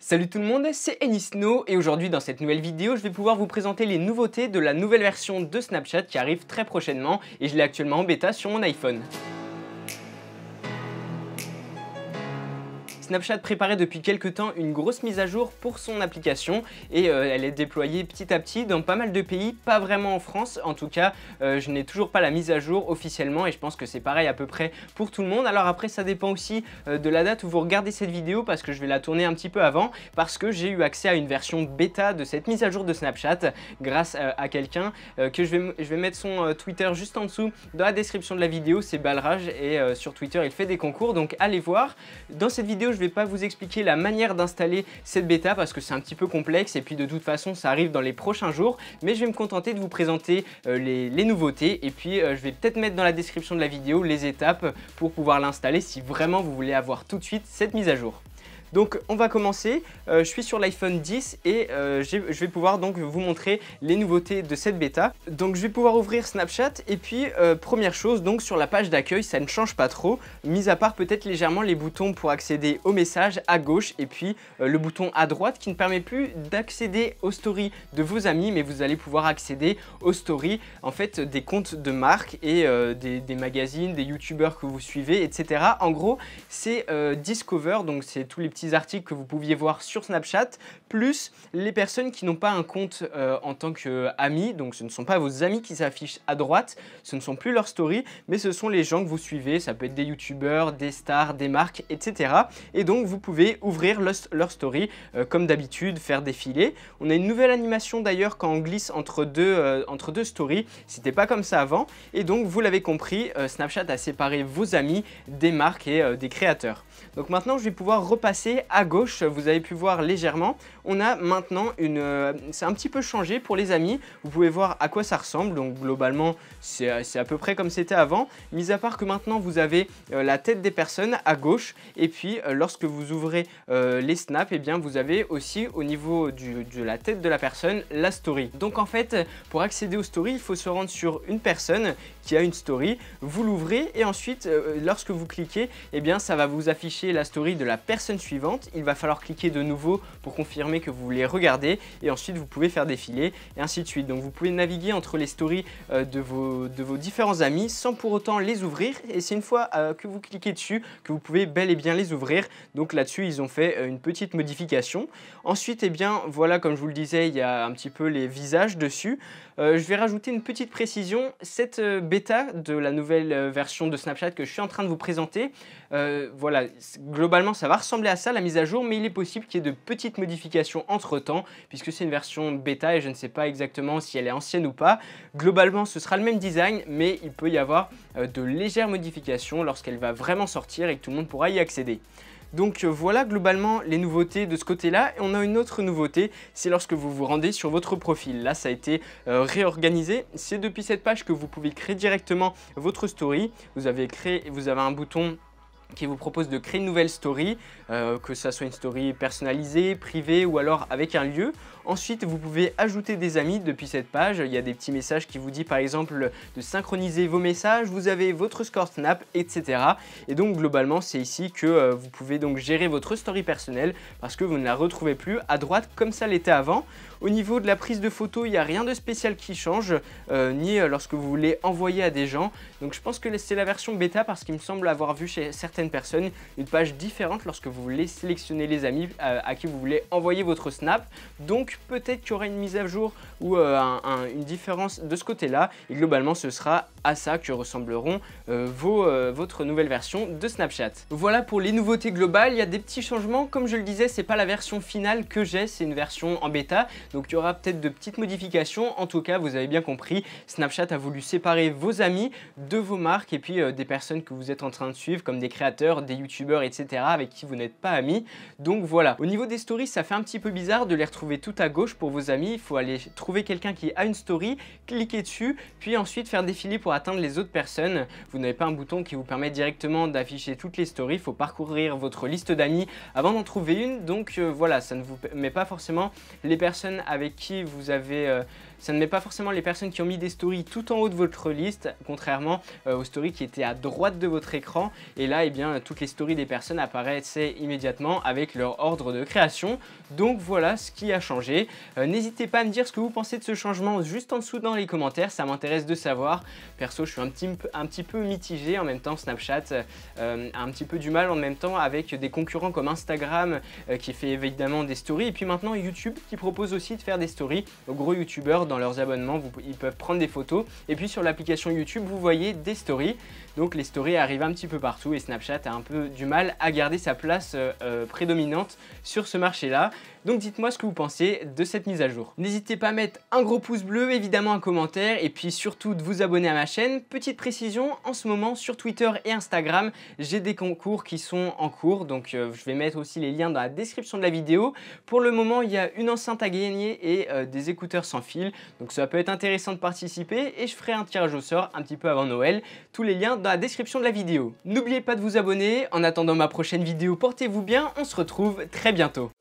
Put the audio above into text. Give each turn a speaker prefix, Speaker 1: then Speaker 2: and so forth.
Speaker 1: Salut tout le monde, c'est Enisno et aujourd'hui dans cette nouvelle vidéo, je vais pouvoir vous présenter les nouveautés de la nouvelle version de Snapchat qui arrive très prochainement et je l'ai actuellement en bêta sur mon iPhone. Snapchat préparait depuis quelques temps une grosse mise à jour pour son application et elle est déployée petit à petit dans pas mal de pays, pas vraiment en France. En tout cas, je n'ai toujours pas la mise à jour officiellement et je pense que c'est pareil à peu près pour tout le monde. Alors après, ça dépend aussi de la date où vous regardez cette vidéo parce que je vais la tourner un petit peu avant parce que j'ai eu accès à une version bêta de cette mise à jour de Snapchat grâce à quelqu'un que je vais mettre son Twitter juste en dessous dans la description de la vidéo. C'est Balraj et sur Twitter, il fait des concours, donc allez voir. Dans cette vidéo, je ne vais pas vous expliquer la manière d'installer cette bêta parce que c'est un petit peu complexe et puis de toute façon ça arrive dans les prochains jours, mais je vais me contenter de vous présenter les nouveautés et puis je vais peut-être mettre dans la description de la vidéo les étapes pour pouvoir l'installer si vraiment vous voulez avoir tout de suite cette mise à jour. Donc on va commencer, je suis sur l'iPhone 10 et je vais pouvoir donc vous montrer les nouveautés de cette bêta. Donc je vais pouvoir ouvrir Snapchat et puis première chose, donc sur la page d'accueil ça ne change pas trop, mis à part peut-être légèrement les boutons pour accéder aux messages à gauche et puis le bouton à droite qui ne permet plus d'accéder aux stories de vos amis, mais vous allez pouvoir accéder aux stories en fait des comptes de marque et des magazines, des youtubeurs que vous suivez, etc. En gros c'est Discover, donc c'est tous les petits articles que vous pouviez voir sur Snapchat, plus les personnes qui n'ont pas un compte en tant qu'amis, donc ce ne sont pas vos amis qui s'affichent à droite, ce ne sont plus leurs stories, mais ce sont les gens que vous suivez, ça peut être des youtubeurs, des stars, des marques, etc. Et donc vous pouvez ouvrir leur story comme d'habitude, faire défiler. On a une nouvelle animation d'ailleurs quand on glisse entre deux stories, c'était pas comme ça avant, et donc vous l'avez compris, Snapchat a séparé vos amis des marques et des créateurs. Donc maintenant je vais pouvoir repasser à gauche, vous avez pu voir légèrement, on a maintenant c'est un petit peu changé pour les amis, vous pouvez voir à quoi ça ressemble, donc globalement c'est à peu près comme c'était avant, mis à part que maintenant vous avez la tête des personnes à gauche et puis lorsque vous ouvrez les snaps, et bien vous avez aussi au niveau de la tête de la personne la story. Donc en fait pour accéder aux stories il faut se rendre sur une personne qui a une story, vous l'ouvrez et ensuite lorsque vous cliquez, et bien ça va vous afficher la story de la personne suivante. Il va falloir cliquer de nouveau pour confirmer que vous voulez regarder et ensuite vous pouvez faire défiler et ainsi de suite. Donc vous pouvez naviguer entre les stories de vos différents amis sans pour autant les ouvrir et c'est une fois que vous cliquez dessus que vous pouvez bel et bien les ouvrir. Donc là-dessus ils ont fait une petite modification. Ensuite, et bien voilà, comme je vous le disais, il y a un petit peu les visages dessus. Je vais rajouter une petite précision, cette bêta de la nouvelle version de Snapchat que je suis en train de vous présenter, voilà, globalement ça va ressembler à ça la mise à jour, mais il est possible qu'il y ait de petites modifications entre temps puisque c'est une version bêta et je ne sais pas exactement si elle est ancienne ou pas. Globalement ce sera le même design, mais il peut y avoir de légères modifications lorsqu'elle va vraiment sortir et que tout le monde pourra y accéder. Donc voilà globalement les nouveautés de ce côté-là. Et on a une autre nouveauté, c'est lorsque vous vous rendez sur votre profil. Là, ça a été réorganisé. C'est depuis cette page que vous pouvez créer directement votre story. Vous avez un bouton qui vous propose de créer une nouvelle story, que ça soit une story personnalisée, privée ou alors avec un lieu. Ensuite, vous pouvez ajouter des amis depuis cette page. Il y a des petits messages qui vous disent par exemple de synchroniser vos messages, vous avez votre score Snap, etc. Et donc globalement, c'est ici que vous pouvez donc gérer votre story personnelle parce que vous ne la retrouvez plus à droite comme ça l'était avant. Au niveau de la prise de photo, il n'y a rien de spécial qui change, ni lorsque vous voulez envoyer à des gens. Donc je pense que c'est la version bêta parce qu'il me semble avoir vu chez certaines personnes une page différente lorsque vous voulez sélectionner les amis à qui vous voulez envoyer votre snap. Donc peut-être qu'il y aura une mise à jour ou une différence de ce côté-là. Et globalement, ce sera à ça que ressembleront votre nouvelle version de Snapchat. Voilà pour les nouveautés globales. Il y a des petits changements. Comme je le disais, c'est pas la version finale que j'ai, c'est une version en bêta. Donc il y aura peut-être de petites modifications. En tout cas, vous avez bien compris, Snapchat a voulu séparer vos amis de vos marques et puis des personnes que vous êtes en train de suivre comme des créateurs, des youtubeurs, etc. avec qui vous n'êtes pas amis. Donc voilà. Au niveau des stories, ça fait un petit peu bizarre de les retrouver tout à gauche pour vos amis. Il faut aller trouver quelqu'un qui a une story, cliquer dessus, puis ensuite faire défiler pour atteindre les autres personnes. Vous n'avez pas un bouton qui vous permet directement d'afficher toutes les stories. Il faut parcourir votre liste d'amis avant d'en trouver une. Donc voilà, ça ne vous met pas forcément les personnes avec qui vous avez ça ne met pas forcément les personnes qui ont mis des stories tout en haut de votre liste, contrairement aux stories qui étaient à droite de votre écran. Et là, eh bien, toutes les stories des personnes apparaissaient immédiatement avec leur ordre de création. Donc voilà ce qui a changé. N'hésitez pas à me dire ce que vous pensez de ce changement juste en dessous dans les commentaires, ça m'intéresse de savoir. Perso, je suis un petit peu mitigé. En même temps, Snapchat a un petit peu du mal en même temps avec des concurrents comme Instagram qui fait évidemment des stories, et puis maintenant YouTube qui propose aussi de faire des stories aux gros youtubeurs. Dans leurs abonnements, ils peuvent prendre des photos, et puis sur l'application YouTube vous voyez des stories. Donc les stories arrivent un petit peu partout et Snapchat a un peu du mal à garder sa place prédominante sur ce marché là. Donc dites-moi ce que vous pensez de cette mise à jour. N'hésitez pas à mettre un gros pouce bleu, évidemment un commentaire, et puis surtout de vous abonner à ma chaîne. Petite précision, en ce moment sur Twitter et Instagram, j'ai des concours qui sont en cours, donc je vais mettre aussi les liens dans la description de la vidéo. Pour le moment, il y a une enceinte à gagner et des écouteurs sans fil, donc ça peut être intéressant de participer, et je ferai un tirage au sort un petit peu avant Noël. Tous les liens dans la description de la vidéo. N'oubliez pas de vous abonner. En attendant ma prochaine vidéo, portez-vous bien, on se retrouve très bientôt.